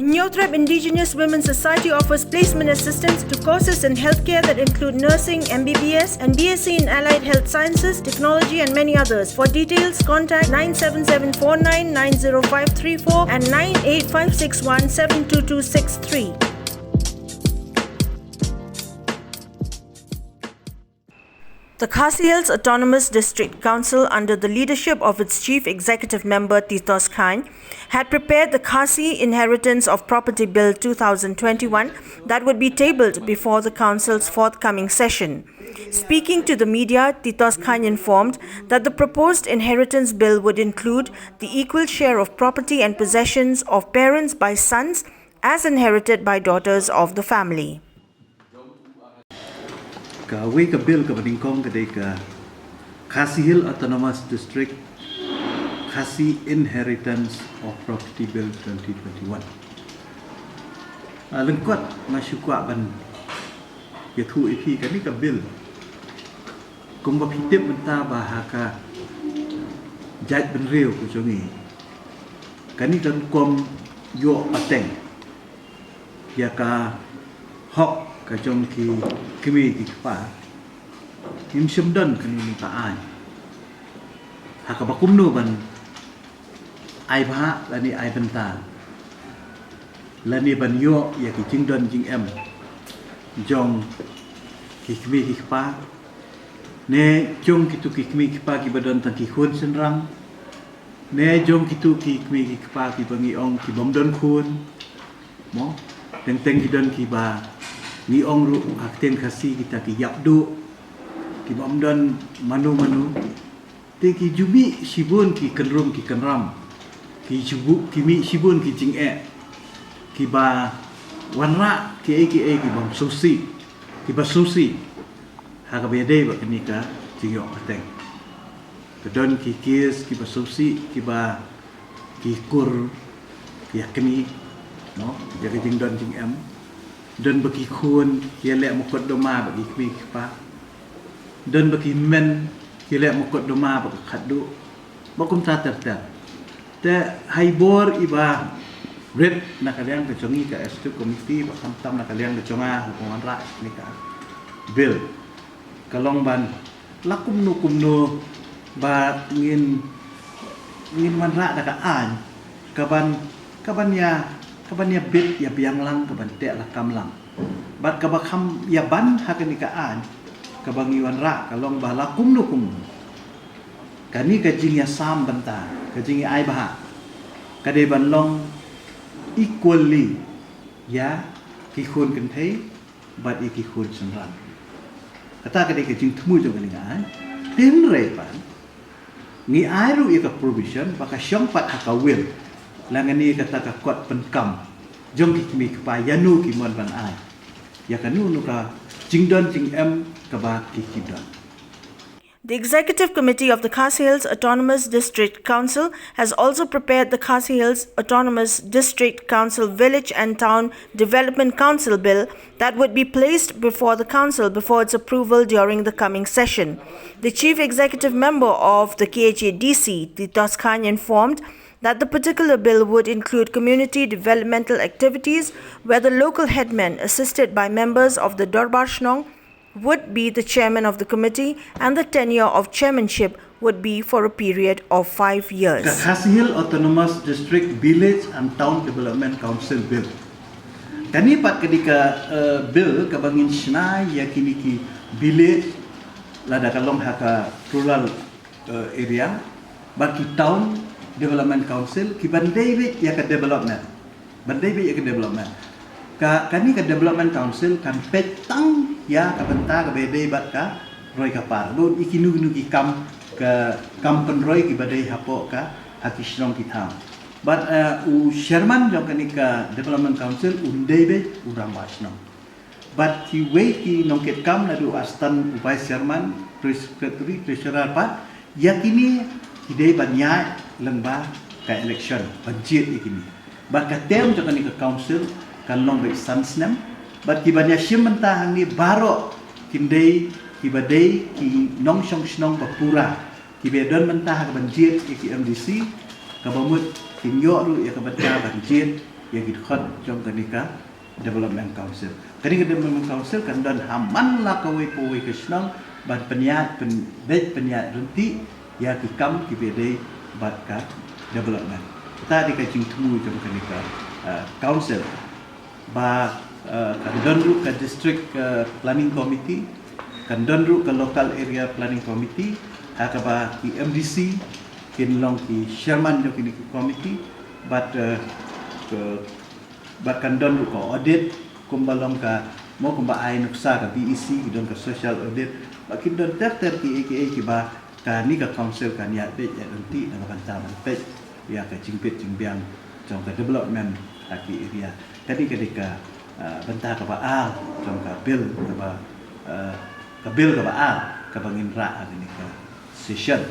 Nyothrep Indigenous Women's Society offers placement assistance to courses in healthcare that include nursing, MBBS, and BSc in Allied Health Sciences, Technology, and many others. For details, contact 97749 90534 and 98561 72263. The Khasi Hills Autonomous District Council, under the leadership of its Chief Executive Member Titos Khan, had prepared the Khasi Inheritance of Property Bill 2021 that would be tabled before the Council's forthcoming session. Speaking to the media, Titos Khan informed that the proposed inheritance bill would include the equal share of property and possessions of parents by sons as inherited by daughters of the family. We bill Khasi Hill Autonomous District Khasi Inheritance of Property Bill 2021. Lengkot masyukwa ban yathu ipi kani ka bill kung bapitip menta bahaka jat ben real ku jongi kani kan kom yo pateng ya ka hok ka jong ki kimi ki pa him shimdan kani ni ta ai haka bakum no ban ai bha lani ai benta lani ban yo ya ki jingdon jing em jong ki kimi ki pa ne jong ki tu ki kimi ki pa ki badon tan ki khun senrang ne jong ki tu ki kimi ki pa ki bangi ong ki bom don khun mo teng teng ki don ki ba ni ong ru akten khasi kita ki yap du ki bom don manu te ki jubi sibun ki kenrum ki kenram ki jubu ki mi sibun ki jing ki ba wanra ki ki bom susi ki ba susi ha ka be dei ba ni ka jing yo ateng kedon ki kis ki ba susi ki ba ki kur ki yakni no jaga jing don jing em dan bagi khun ki lek mokot doma bagi kwi pa dan bagi men ki lek mokot doma bagi khaddu bakum ta ter te haibor iba red nakaliang ke chongi ka ST committee ba tam nakaliang ke chonga hukuman ra ni ka bill kalong ban lakum no ba ngin man ra da ka an kaban ya bit ya biang lang kaban te la kam lang bat kabakam ya ban hakani ka an kabangiwan ra kalong ba lakum kani ka jing ya sam banta ka jing ai ba ka de ban long equally ya ki khun kan thei bat ki khun sanran kata ka de ka jing thmu jo kan ngai tin re ban ni ai ru ya ka provision ba ka syong pat hakawil langani kata ka kot penkam jong ki mi pa yanu ki mon ban ai ya kanu nu ka jingdon jing em ka ba ki kidon. The Executive Committee of the Khasi Hills Autonomous District Council has also prepared the Khasi Hills Autonomous District Council Village and Town Development Council Bill that would be placed before the Council before its approval during the coming session. The Chief Executive Member of the KHADC, Titos Khan, informed that the particular bill would include community developmental activities where the local headmen, assisted by members of the Darbar Shnong, would be the chairman of the committee, and the tenure of chairmanship would be for a period of 5 years. The Khasi Hill Autonomous District Village and Town Development Council Bill. Kani pat ketika bill kabangin sna ya kini ki village lada kalong haka rural area baki town Development Council ki bandai ya ke development kani ke development council kan petang ya ka benta ka bedai bat ka roi ka par don ikinu ki kam penroi ki badai hapo ka hakishrong ki tham but u chairman jong kani ka development council undai be urang basno but ki we ki nongket kam na du astan vice chairman secretary treasurer pat yakini hidai banya lengba ka election budget ikini bat ka tem jong kani ka council kan long be sansnem bat ki banya shim menta hang ni baro kindai ki badai ki nong shong shnong papura ki bedon menta ha budget ki MDC ka bamut kinyo ru ya ka bata budget ya gitu khot jong kanika development council kanika development council kan dan haman la kawe powe kesnong ban penyat penyat renti ya ki kam ki bede bat ka development tadi ka jing temu jong kanika council ba kan donru ka district planning committee kan donru ka local area planning committee hakaba ki MDC kin long ki chairman jo ki committee but kan donru ka audit kumbalong ka mo kumba ai nuksa ka BEC ki don ka social audit bakin don daftar ki AKA ki ba ka ni ka council kan ya be ya nanti na kan taman pe ya ka jingpit jingbiang jong ka development aki area tadi ketika bentah ka ba jong ka bill ka ba ka bill ka ba ka bangin ra ani ka session